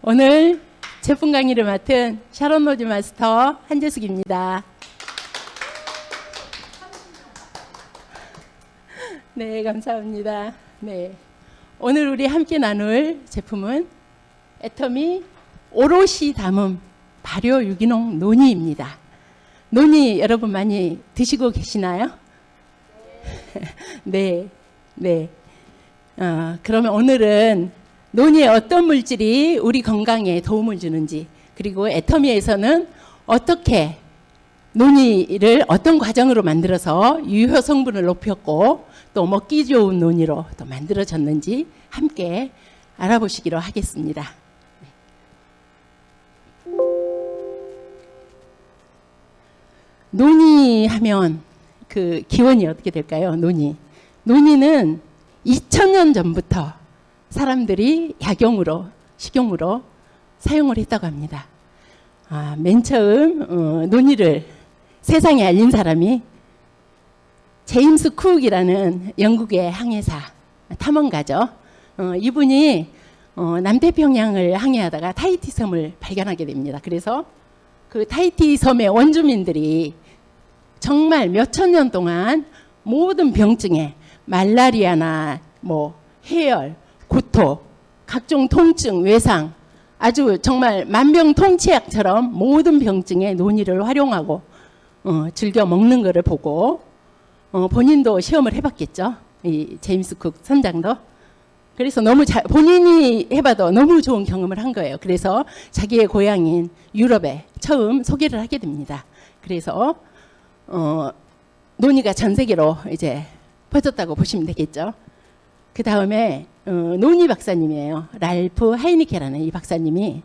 오늘 제품 강의를 맡은 샤론 로즈 마스터 한재숙입니다. 네, 감사합니다. 네, 오늘 우리 함께 나눌 제품은 애터미 오롯이 담은 발효 유기농 노니입니다. 노니 여러분 많이 드시고 계시나요? 네, 네. 그러면 오늘은 노니의 어떤 물질이 우리 건강에 도움을 주는지, 그리고 애터미에서는 어떻게 노니를 어떤 과정으로 만들어서 유효 성분을 높였고 또 먹기 좋은 노니로 또 만들어졌는지 함께 알아보시기로 하겠습니다. 노니 하면 그 기원이 어떻게 될까요? 노니는 2000년 전부터 사람들이 약용으로, 식용으로 사용을 했다고 합니다. 맨 처음 노니를 세상에 알린 사람이 제임스 쿡이라는 영국의 항해사, 탐험가죠. 이분이 남태평양을 항해하다가 타히티 섬을 발견하게 됩니다. 그래서 그 타히티 섬의 원주민들이 정말 몇천 년 동안 모든 병증에 말라리아나 해열, 구토, 각종 통증, 외상, 아주 정말 만병통치약처럼 모든 병증에 노니를 활용하고 즐겨 먹는 것을 보고 본인도 시험을 해봤겠죠. 이 제임스 쿡 선장도. 그래서 본인이 해봐도 너무 좋은 경험을 한 거예요. 그래서 자기의 고향인 유럽에 처음 소개를 하게 됩니다. 그래서 노니가 전 세계로 이제 퍼졌다고 보시면 되겠죠. 그 다음에 노니 박사님이에요. 랄프 하이니케라는 이 박사님이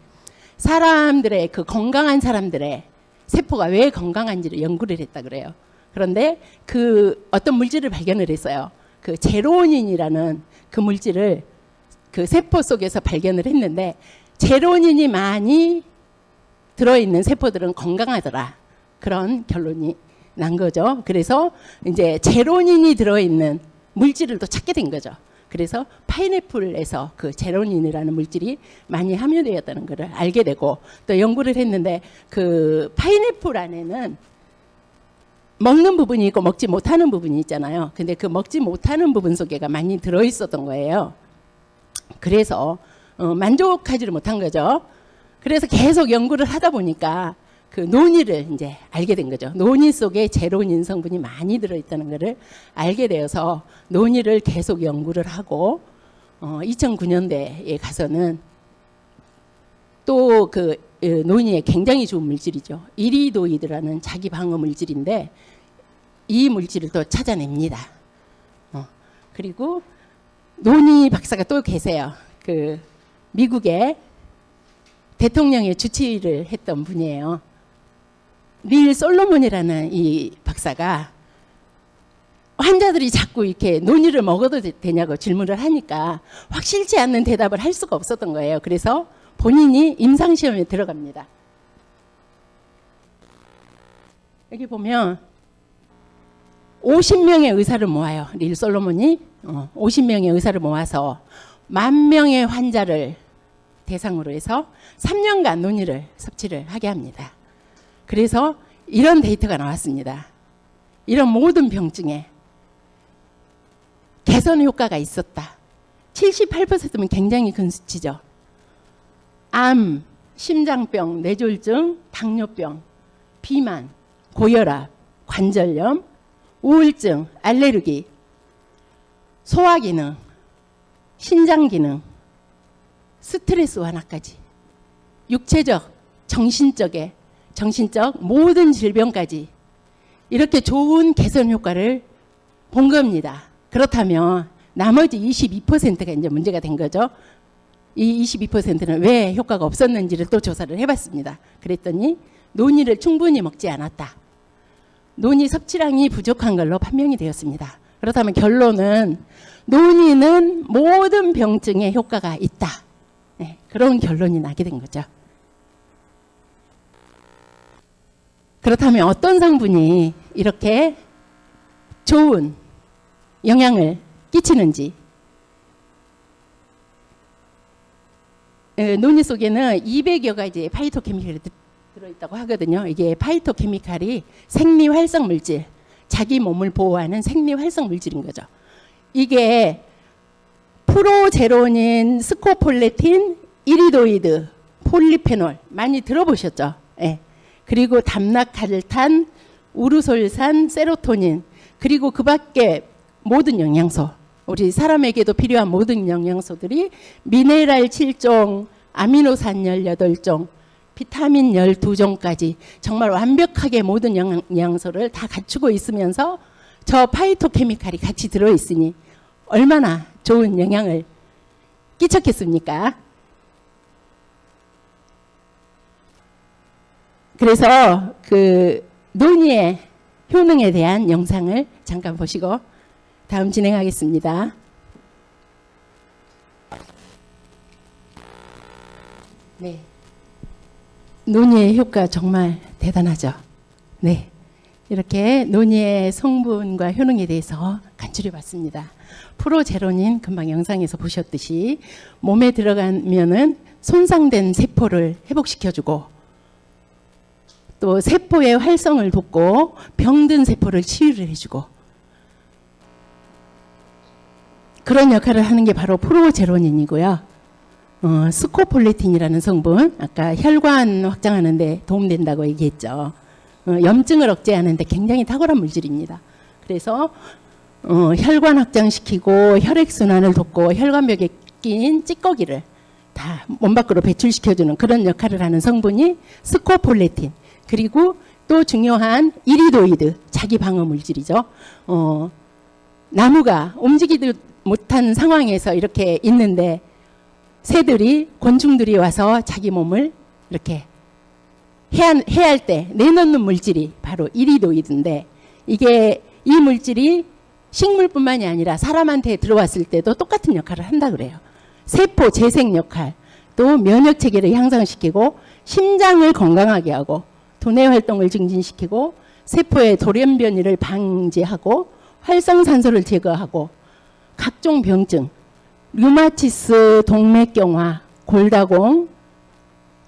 사람들의 그 건강한 사람들의 세포가 왜 건강한지를 연구를 했다 그래요. 그런데 그 어떤 물질을 발견을 했어요. 그 제로닌이라는 그 물질을 그 세포 속에서 발견을 했는데 제로닌이 많이 들어있는 세포들은 건강하더라. 그런 결론이 난 거죠. 그래서 이제 제로닌이 들어있는 물질을 또 찾게 된 거죠. 그래서 파인애플에서 그 제로닌이라는 물질이 많이 함유되었다는 것을 알게 되고 또 연구를 했는데 그 파인애플 안에는 먹는 부분이 있고 먹지 못하는 부분이 있잖아요. 근데 그 먹지 못하는 부분 속에가 많이 들어있었던 거예요. 그래서 만족하지를 못한 거죠. 그래서 계속 연구를 하다 보니까 그 노니를 이제 알게 된 거죠. 노니 속에 제로닌 성분이 많이 들어있다는 것을 알게 되어서 노니를 계속 연구를 하고 2009년대에 가서는 또 그 노니에 굉장히 좋은 물질이죠. 이리도이드라는 자기 방어 물질인데 이 물질을 또 찾아냅니다. 그리고 노니 박사가 또 계세요. 그 미국의 대통령의 주치의를 했던 분이에요. 닐 솔로몬이라는 이 박사가 환자들이 자꾸 이렇게 노니를 먹어도 되냐고 질문을 하니까 확실치 않는 대답을 할 수가 없었던 거예요. 그래서 본인이 임상시험에 들어갑니다. 여기 보면 50명의 의사를 모아요. 닐 솔로몬이 50명의 의사를 모아서 10,000명의 환자를 대상으로 해서 3년간 노니를 섭취를 하게 합니다. 그래서 이런 데이터가 나왔습니다. 이런 모든 병증에 개선 효과가 있었다. 78%면 굉장히 큰 수치죠. 암, 심장병, 뇌졸중, 당뇨병, 비만, 고혈압, 관절염, 우울증, 알레르기, 소화기능, 신장기능, 스트레스 완화까지 육체적, 정신적 모든 질병까지 이렇게 좋은 개선 효과를 본 겁니다. 그렇다면 나머지 22%가 이제 문제가 된 거죠. 이 22%는 왜 효과가 없었는지를 또 조사를 해봤습니다. 그랬더니 노니를 충분히 먹지 않았다. 노니 섭취량이 부족한 걸로 판명이 되었습니다. 그렇다면 결론은 노니는 모든 병증에 효과가 있다. 네, 그런 결론이 나게 된 거죠. 그렇다면 어떤 성분이 이렇게 좋은 영향을 끼치는지 논이 속에는 200여 가지 파이토케미칼이 들어있다고 하거든요. 이게 파이토케미칼이 생리활성 물질, 자기 몸을 보호하는 생리활성 물질인 거죠. 이게 프로제로닌, 스코폴레틴, 이리도이드, 폴리페놀 많이 들어보셨죠? 예. 그리고 담락칼탄, 우르솔산, 세로토닌, 그리고 그 밖에 모든 영양소, 우리 사람에게도 필요한 모든 영양소들이 미네랄 7종, 아미노산 18종, 비타민 12종까지 정말 완벽하게 모든 영양소를 다 갖추고 있으면서 저 파이토케미칼이 같이 들어있으니 얼마나 좋은 영향을 끼쳤겠습니까? 그래서 그 논의의 효능에 대한 영상을 잠깐 보시고 다음 진행하겠습니다. 네. 논의의 효과 정말 대단하죠. 네. 이렇게 논의의 성분과 효능에 대해서 간추려 봤습니다. 프로제로닌 금방 영상에서 보셨듯이 몸에 들어가면은 손상된 세포를 회복시켜주고 또 세포의 활성을 돕고 병든 세포를 치유를 해주고 그런 역할을 하는 게 바로 프로제로닌이고요. 스코폴레틴이라는 성분, 아까 혈관 확장하는 데 도움된다고 얘기했죠. 염증을 억제하는 데 굉장히 탁월한 물질입니다. 그래서 혈관 확장시키고 혈액순환을 돕고 혈관벽에 낀 찌꺼기를 다 몸 밖으로 배출시켜주는 그런 역할을 하는 성분이 스코폴레틴. 그리고 또 중요한 이리도이드, 자기 방어 물질이죠. 나무가 움직이지 못한 상황에서 이렇게 있는데 새들이, 곤충들이 와서 자기 몸을 이렇게 해할 때 내놓는 물질이 바로 이리도이드인데 이게 이 물질이 식물뿐만이 아니라 사람한테 들어왔을 때도 똑같은 역할을 한다 그래요. 세포 재생 역할, 또 면역 체계를 향상시키고 심장을 건강하게 하고 두뇌 활동을 증진시키고 세포의 돌연변이를 방지하고 활성산소를 제거하고 각종 병증, 류마티스, 동맥경화, 골다공,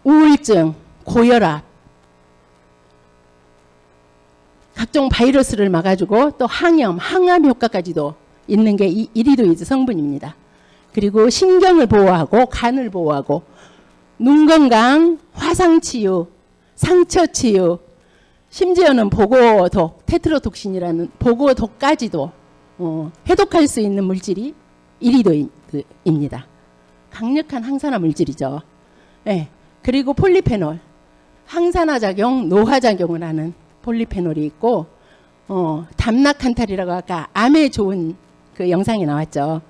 우울증, 고혈압, 각종 바이러스를 막아주고 또 항염, 항암 효과까지도 있는 게 이 이리도이드 성분입니다. 그리고 신경을 보호하고 간을 보호하고 눈 건강, 화상 치유, 상처 치유, 심지어는 보고독, 테트로톡신이라는 보고독까지도 해독할 수 있는 물질이 이리도이드입니다. 강력한 항산화 물질이죠. 네. 그리고 폴리페놀, 항산화 작용, 노화 작용을 하는 폴리페놀이 있고 담락칸탈이라고 아까 암에 좋은 그 영상이 나왔죠.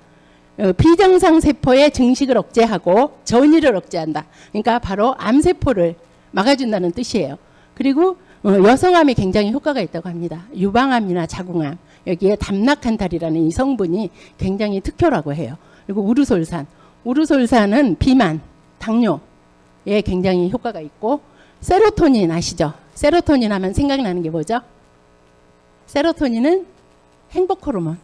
비정상 세포의 증식을 억제하고 전이를 억제한다. 그러니까 바로 암세포를 막아준다는 뜻이에요. 그리고 여성암에 굉장히 효과가 있다고 합니다. 유방암이나 자궁암, 여기에 담락칸탈이라는 이 성분이 굉장히 특효라고 해요. 그리고 우르솔산, 우르솔산은 비만, 당뇨에 굉장히 효과가 있고 세로토닌 아시죠? 세로토닌 하면 생각나는 게 뭐죠? 세로토닌은 행복 호르몬,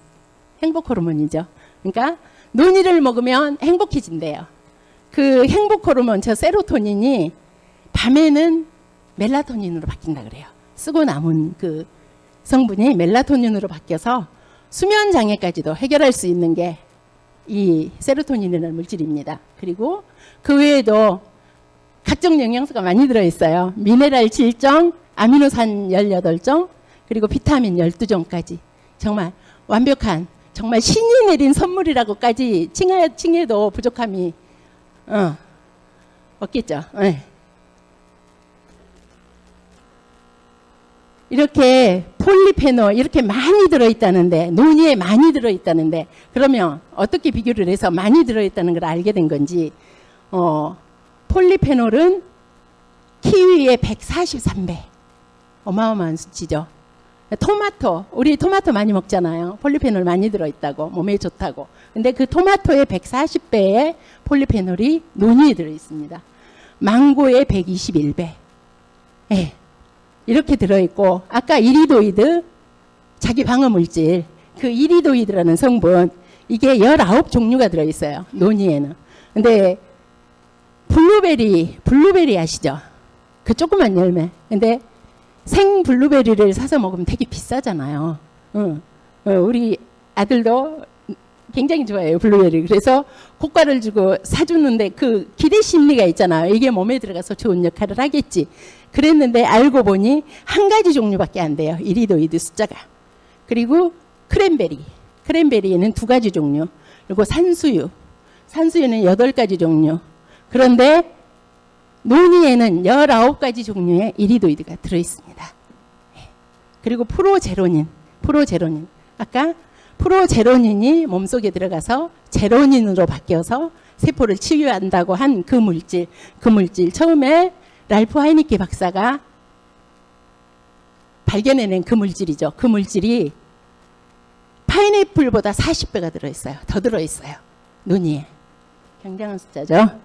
행복 호르몬이죠. 그러니까 논이를 먹으면 행복해진대요. 그 행복 호르몬, 저 세로토닌이 밤에는 멜라토닌으로 바뀐다 그래요. 쓰고 남은 그 성분이 멜라토닌으로 바뀌어서 수면 장애까지도 해결할 수 있는 게 이 세로토닌이라는 물질입니다. 그리고 그 외에도 각종 영양소가 많이 들어있어요. 미네랄 7종, 아미노산 18종, 그리고 비타민 12종까지 정말 완벽한, 정말 신이 내린 선물이라고까지 칭해도 부족함이 없겠죠. 네. 이렇게 폴리페놀 이렇게 많이 들어있다는데, 논이에 많이 들어있다는데, 그러면 어떻게 비교를 해서 많이 들어있다는 걸 알게 된 건지, 폴리페놀은 키위의 143배, 어마어마한 수치죠. 토마토, 우리 토마토 많이 먹잖아요. 폴리페놀 많이 들어있다고, 몸에 좋다고. 근데 그 토마토의 140배의 폴리페놀이 논이에 들어있습니다. 망고의 121배. 네. 이렇게 들어있고, 아까 이리도이드, 자기 방어 물질, 그 이리도이드라는 성분, 이게 19종류가 들어있어요. 논이에는. 근데 블루베리 아시죠? 그 조그만 열매. 근데 생 블루베리를 사서 먹으면 되게 비싸잖아요. 우리 아들도 굉장히 좋아해요, 블루베리. 그래서 고가를 주고 사주는데 그 기대 심리가 있잖아요. 이게 몸에 들어가서 좋은 역할을 하겠지. 그랬는데 알고 보니 한 가지 종류밖에 안 돼요. 이리도이드 숫자가. 그리고 크랜베리에는 2가지 종류. 그리고 산수유는 8가지 종류. 그런데 노니에는 19가지 종류의 이리도이드가 들어있습니다. 그리고 프로제로닌. 아까 프로제로닌이 몸속에 들어가서 제로닌으로 바뀌어서 세포를 치유한다고 한 그 물질 처음에 랄프 하이니케 박사가 발견해낸 그 물질이죠. 그 물질이 파인애플보다 40배가 들어있어요. 더 들어있어요. 노니에. 굉장한 숫자죠.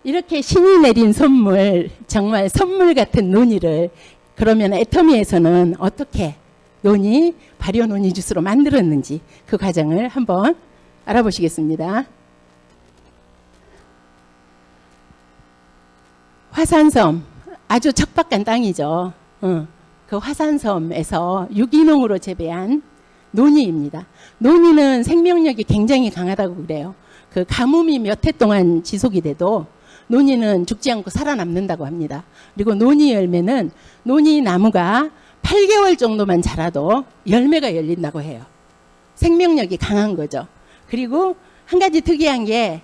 이렇게 신이 내린 선물, 정말 선물 같은 노니를 그러면 애터미에서는 어떻게 발효 노니 주스로 만들었는지 그 과정을 한번 알아보시겠습니다. 화산섬, 아주 척박한 땅이죠. 그 화산섬에서 유기농으로 재배한 노니입니다. 노니는 생명력이 굉장히 강하다고 그래요. 그 가뭄이 몇 해 동안 지속이 돼도 노니는 죽지 않고 살아남는다고 합니다. 그리고 노니 열매는 노니 나무가 8개월 정도만 자라도 열매가 열린다고 해요. 생명력이 강한 거죠. 그리고 한 가지 특이한 게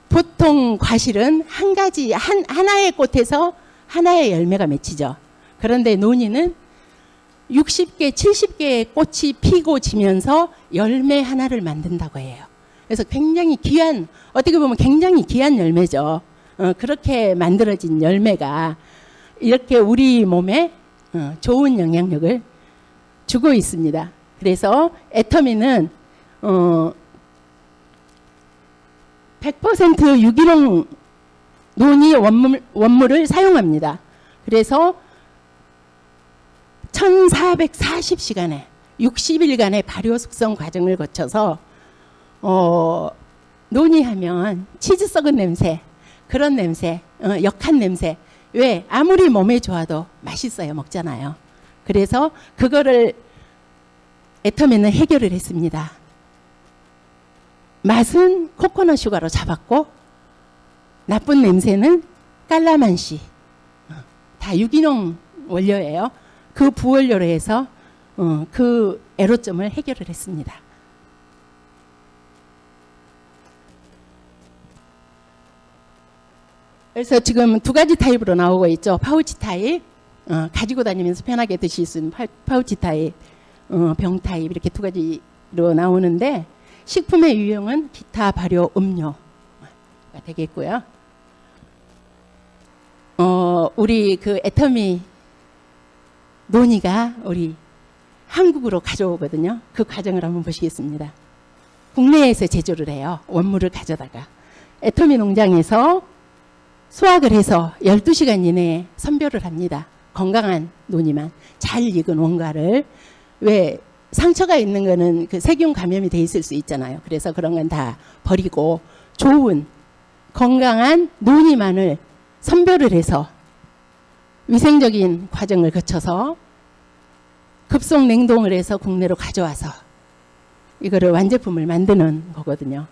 보통 과실은 하나의 꽃에서 하나의 열매가 맺히죠. 그런데 노니는 60개, 70개의 꽃이 피고 지면서 열매 하나를 만든다고 해요. 그래서 굉장히 귀한, 어떻게 보면 굉장히 귀한 열매죠. 그렇게 만들어진 열매가 이렇게 우리 몸에 좋은 영향력을 주고 있습니다. 그래서 애터미는 100% 유기농 노니 원물을 사용합니다. 그래서 1440시간의 60일간의 발효 숙성 과정을 거쳐서 노니하면 치즈 썩은 냄새, 그런 냄새, 역한 냄새. 왜? 아무리 몸에 좋아도 맛있어요. 먹잖아요. 그래서 그거를 애터미는 해결을 했습니다. 맛은 코코넛 슈가로 잡았고 나쁜 냄새는 깔라만시, 다 유기농 원료예요. 그 부원료로 해서 그 애로점을 해결을 했습니다. 그래서 지금 2가지 타입으로 나오고 있죠. 파우치 타입, 가지고 다니면서 편하게 드실 수 있는 파우치 타입, 병 타입, 이렇게 2가지로 나오는데 식품의 유형은 기타 발효 음료가 되겠고요. 우리 그 애터미 노니가 우리 한국으로 가져오거든요. 그 과정을 한번 보시겠습니다. 국내에서 제조를 해요. 원물을 가져다가 애터미 농장에서 수확을 해서 12시간 이내에 선별을 합니다. 건강한 노니만, 잘 익은 원가를. 왜 상처가 있는 거는 그 세균 감염이 돼 있을 수 있잖아요. 그래서 그런 건 다 버리고 좋은 건강한 노니만을 선별을 해서 위생적인 과정을 거쳐서 급속 냉동을 해서 국내로 가져와서 이거를 완제품을 만드는 거거든요.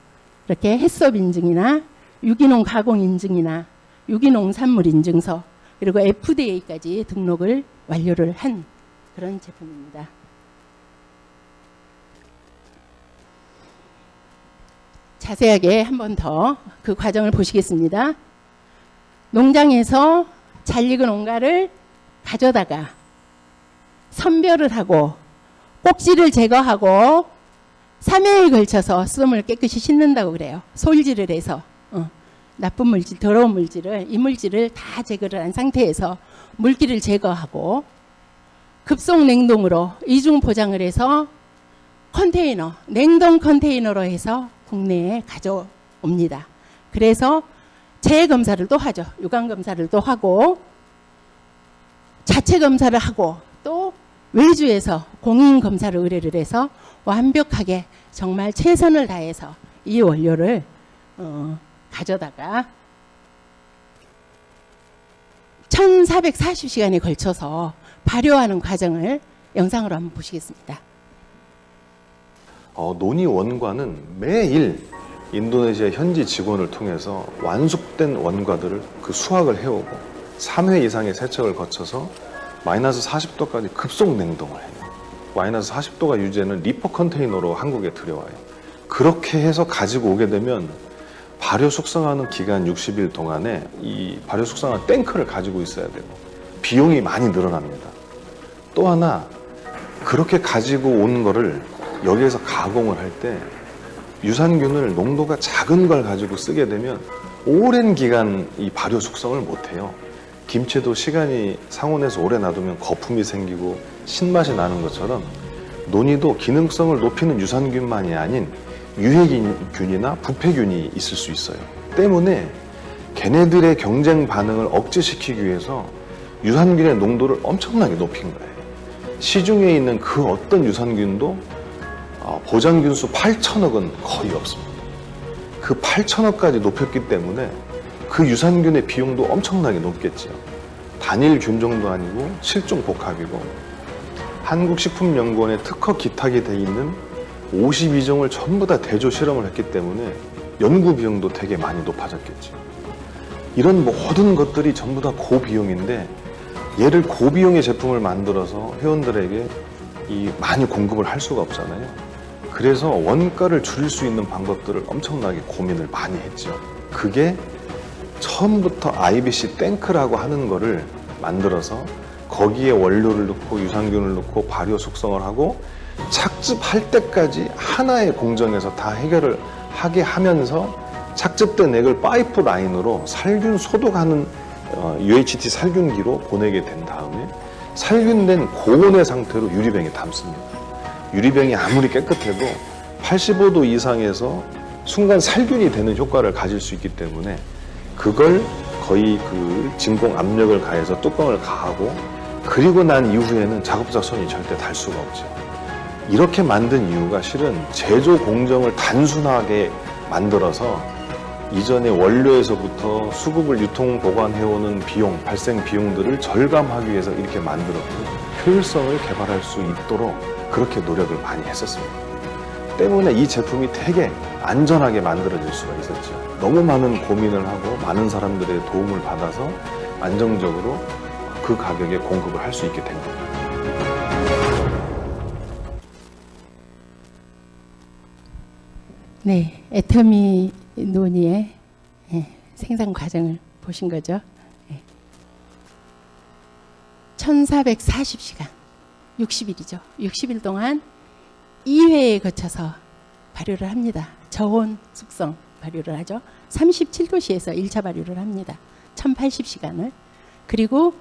이렇게 해썹 인증이나 유기농 가공 인증이나 유기농 산물 인증서, 그리고 FDA까지 등록을 완료를 한 그런 제품입니다. 자세하게 한 번 더 그 과정을 보시겠습니다. 농장에서 잘 익은 원가를 가져다가 선별을 하고 꼭지를 제거하고 3회에 걸쳐서 씀을 깨끗이 씻는다고 그래요. 솔질을 해서 나쁜 물질, 더러운 물질을, 이물질을 다 제거를 한 상태에서 물기를 제거하고 급속 냉동으로 이중 포장을 해서 컨테이너, 냉동 컨테이너로 해서 국내에 가져옵니다. 그래서 재검사를 또 하죠. 유관 검사를 또 하고 자체 검사를 하고 또 외주에서 공인 검사를 의뢰를 해서 완벽하게 정말 최선을 다해서 이 원료를 가져다가 1440시간에 걸쳐서 발효하는 과정을 영상으로 한번 보시겠습니다. 논이 원과는 매일 인도네시아 현지 직원을 통해서 완숙된 원과들을 그 수확을 해오고 3회 이상의 세척을 거쳐서 마이너스 40도까지 급속 냉동을 해요. 마이너스 40도가 유지되는 리퍼 컨테이너로 한국에 들여와요. 그렇게 해서 가지고 오게 되면 발효 숙성하는 기간 60일 동안에 이 발효 숙성한 탱크를 가지고 있어야 되고 비용이 많이 늘어납니다. 또 하나 그렇게 가지고 온 거를 여기에서 가공을 할 때 유산균을 농도가 작은 걸 가지고 쓰게 되면 오랜 기간 이 발효 숙성을 못해요. 김치도 시간이 상온에서 오래 놔두면 거품이 생기고 신맛이 나는 것처럼 논이도 기능성을 높이는 유산균만이 아닌 유해균이나 부패균이 있을 수 있어요. 때문에 걔네들의 경쟁 반응을 억제시키기 위해서 유산균의 농도를 엄청나게 높인 거예요. 시중에 있는 그 어떤 유산균도 보장균수 8천억은 거의 없습니다. 그 8천억까지 높였기 때문에 그 유산균의 비용도 엄청나게 높겠죠. 단일 균종도 아니고 실종 복합이고 한국식품연구원에 특허 기탁이 돼 있는 52종을 전부 다 대조 실험을 했기 때문에 연구 비용도 되게 많이 높아졌겠죠. 이런 모든 것들이 전부 다 고비용인데 얘를 고비용의 제품을 만들어서 회원들에게 많이 공급을 할 수가 없잖아요. 그래서 원가를 줄일 수 있는 방법들을 엄청나게 고민을 많이 했죠. 그게 처음부터 IBC 탱크라고 하는 거를 만들어서 거기에 원료를 넣고 유산균을 넣고 발효 숙성을 하고 착즙할 때까지 하나의 공정에서 다 해결을 하게 하면서 착즙된 액을 파이프 라인으로 살균 소독하는 UHT 살균기로 보내게 된 다음에 살균된 고온의 상태로 유리병에 담습니다. 유리병이 아무리 깨끗해도 85도 이상에서 순간 살균이 되는 효과를 가질 수 있기 때문에 그걸 거의 그 진공 압력을 가해서 뚜껑을 가하고 그리고 난 이후에는 작업자 손이 절대 달 수가 없죠. 이렇게 만든 이유가 실은 제조 공정을 단순하게 만들어서 이전에 원료에서부터 수급을 유통 보관해오는 비용, 발생 비용들을 절감하기 위해서 이렇게 만들었고 효율성을 개발할 수 있도록 그렇게 노력을 많이 했었습니다. 때문에 이 제품이 되게 안전하게 만들어질 수가 있었죠. 너무 많은 고민을 하고 많은 사람들의 도움을 받아서 안정적으로 그 가격에 공급을 할 수 있게 된 겁니다. 네, 애터미 논의의 생산 과정을 보신 거죠. 1440시간, 60일이죠. 60일 동안 2회에 거쳐서 발효를 합니다. 저온 숙성 발효를 하죠. 37도씨에서 1차 발효를 합니다. 1080시간을. 그리고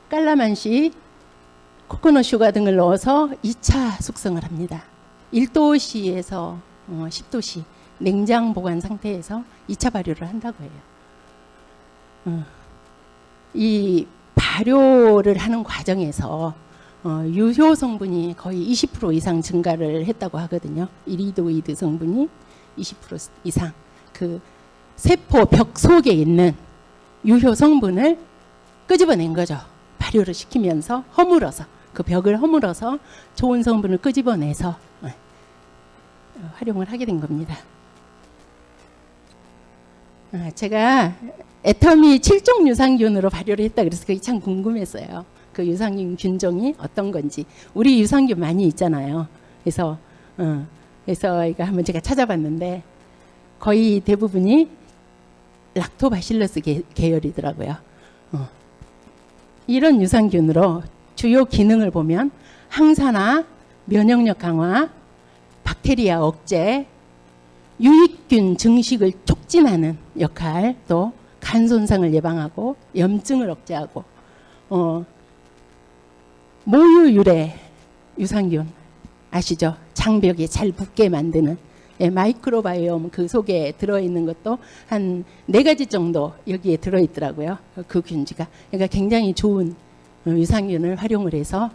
깔라만시, 코코넛 슈가 등을 넣어서 2차 숙성을 합니다. 1도씨에서 10도씨 냉장 보관 상태에서 2차 발효를 한다고 해요. 이 발효를 하는 과정에서 유효 성분이 거의 20% 이상 증가를 했다고 하거든요. 이리도이드 성분이 20% 이상. 그 세포 벽 속에 있는 유효 성분을 끄집어낸 거죠. 발효를 시키면서 허물어서 그 벽을 허물어서 좋은 성분을 끄집어내서 활용을 하게 된 겁니다. 제가 애터미 7종 유산균으로 발효를 했다 그래서 그게 참 궁금했어요. 그 유산균 균종이 어떤 건지. 우리 유산균 많이 있잖아요. 그래서 이거 한번 제가 찾아봤는데 거의 대부분이 락토바실러스 계열이더라고요. 이런 유산균으로 주요 기능을 보면 항산화, 면역력 강화, 박테리아 억제, 유익균 증식을 촉진하는 역할, 또 간 손상을 예방하고 염증을 억제하고 모유 유래 유산균 아시죠? 장벽이 잘 붙게 만드는 마이크로바이옴 그 속에 들어있는 것도 한 4가지 정도 여기에 들어있더라고요. 그 균지가. 그러니까 굉장히 좋은 유산균을 활용을 해서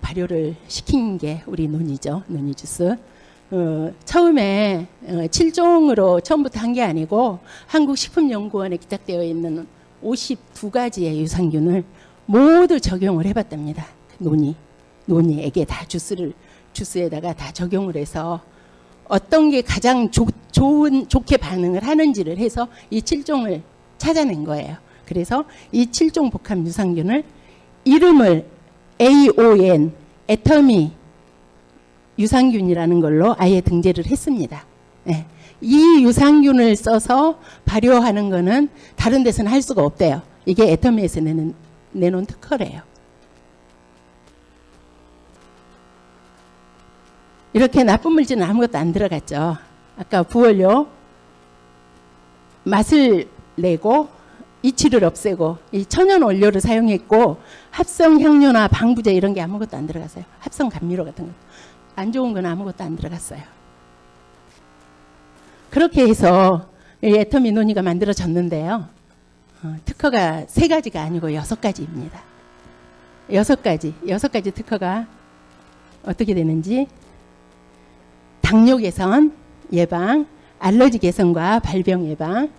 발효를 시킨 게 우리 논이죠. 논이 주스. 처음에 7종으로 처음부터 한 게 아니고 한국식품연구원에 기탁되어 있는 52가지의 유산균을 모두 적용을 해봤답니다. 논이에게 다 주스에다가 다 적용을 해서 어떤 게 가장 좋게 반응을 하는지를 해서 이 7종을 찾아낸 거예요. 그래서 이 7종 복합 유산균을 이름을 AON, 애터미 유산균이라는 걸로 아예 등재를 했습니다. 네. 이 유산균을 써서 발효하는 거는 다른 데서는 할 수가 없대요. 이게 애터미에서 내놓은 특허래요. 이렇게 나쁜 물질은 아무것도 안 들어갔죠. 아까 부원료 맛을 내고 이치를 없애고 이 천연 원료를 사용했고 합성 향료나 방부제 이런 게 아무것도 안 들어갔어요. 합성 감미료 같은 거. 안 좋은 건 아무것도 안 들어갔어요. 그렇게 해서 이 애터미 논이가 만들어졌는데요. 특허가 3가지가 아니고 6가지입니다. 6가지 특허가 어떻게 되는지 당뇨 개선 예방, 알러지 개선과 발병 예방,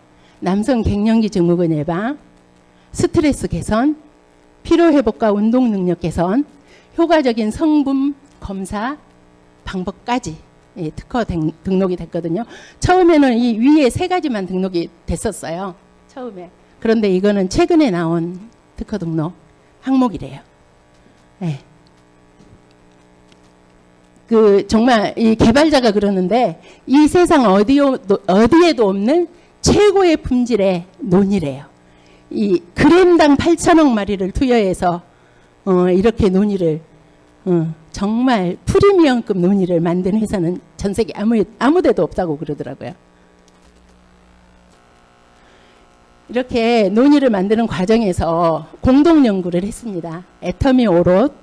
남성 갱년기 증후군 예방, 스트레스 개선, 피로 회복과 운동 능력 개선, 효과적인 성분 검사 방법까지 특허 등록이 됐거든요. 처음에는 이 위에 3가지만 등록이 됐었어요. 처음에. 그런데 이거는 최근에 나온 특허 등록 항목이래요. 네. 정말 이 개발자가 그러는데 이 세상 어디에도 없는 최고의 품질의 논이래요. 이 그램당 8천억 마리를 투여해서 이렇게 논이를 정말 프리미엄급 논이를 만든 회사는 전 세계 아무 데도 없다고 그러더라고요. 이렇게 논이를 만드는 과정에서 공동 연구를 했습니다. 애터미 오롯,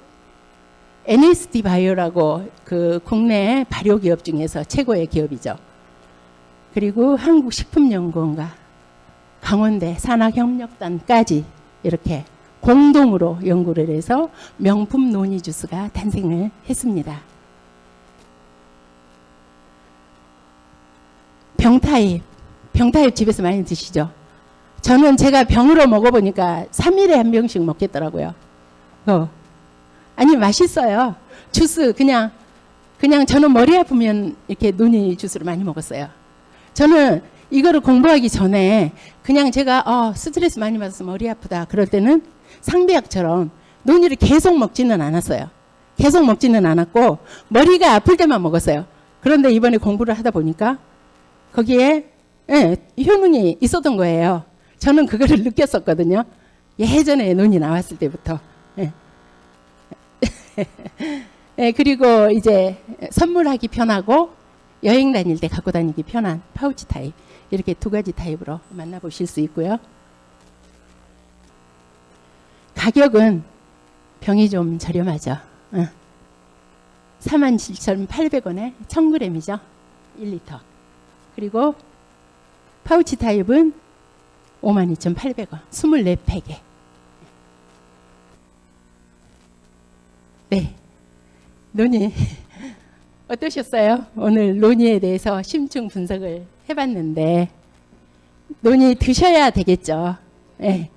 NSD 바이오라고 그 국내 발효 기업 중에서 최고의 기업이죠. 그리고 한국식품연구원과 강원대 산학협력단까지 이렇게 공동으로 연구를 해서 명품 논이 주스가 탄생을 했습니다. 병타입 집에서 많이 드시죠? 저는 제가 병으로 먹어보니까 3일에 한 병씩 먹겠더라고요. 아니 맛있어요. 주스 그냥 저는 머리 아프면 이렇게 논이 주스를 많이 먹었어요. 저는 이거를 공부하기 전에 그냥 제가 스트레스 많이 받아서 머리 아프다 그럴 때는 상비약처럼 논이를 계속 먹지는 않았어요. 계속 먹지는 않았고 머리가 아플 때만 먹었어요. 그런데 이번에 공부를 하다 보니까 거기에 효능이 있었던 거예요. 저는 그거를 느꼈었거든요. 예전에 논이 나왔을 때부터. 그리고 이제 선물하기 편하고 여행 다닐 때 갖고 다니기 편한 파우치 타입. 이렇게 2가지 타입으로 만나보실 수 있고요. 가격은 병이 좀 저렴하죠. 47,800원에 1000g이죠. 1리터. 그리고 파우치 타입은 52,800원. 24팩에. 네. 논이 어떠셨어요? 오늘 논이에 대해서 심층 분석을 해봤는데 논이 드셔야 되겠죠. 네.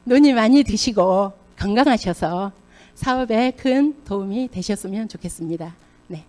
논이 많이 드시고 건강하셔서 사업에 큰 도움이 되셨으면 좋겠습니다. 네.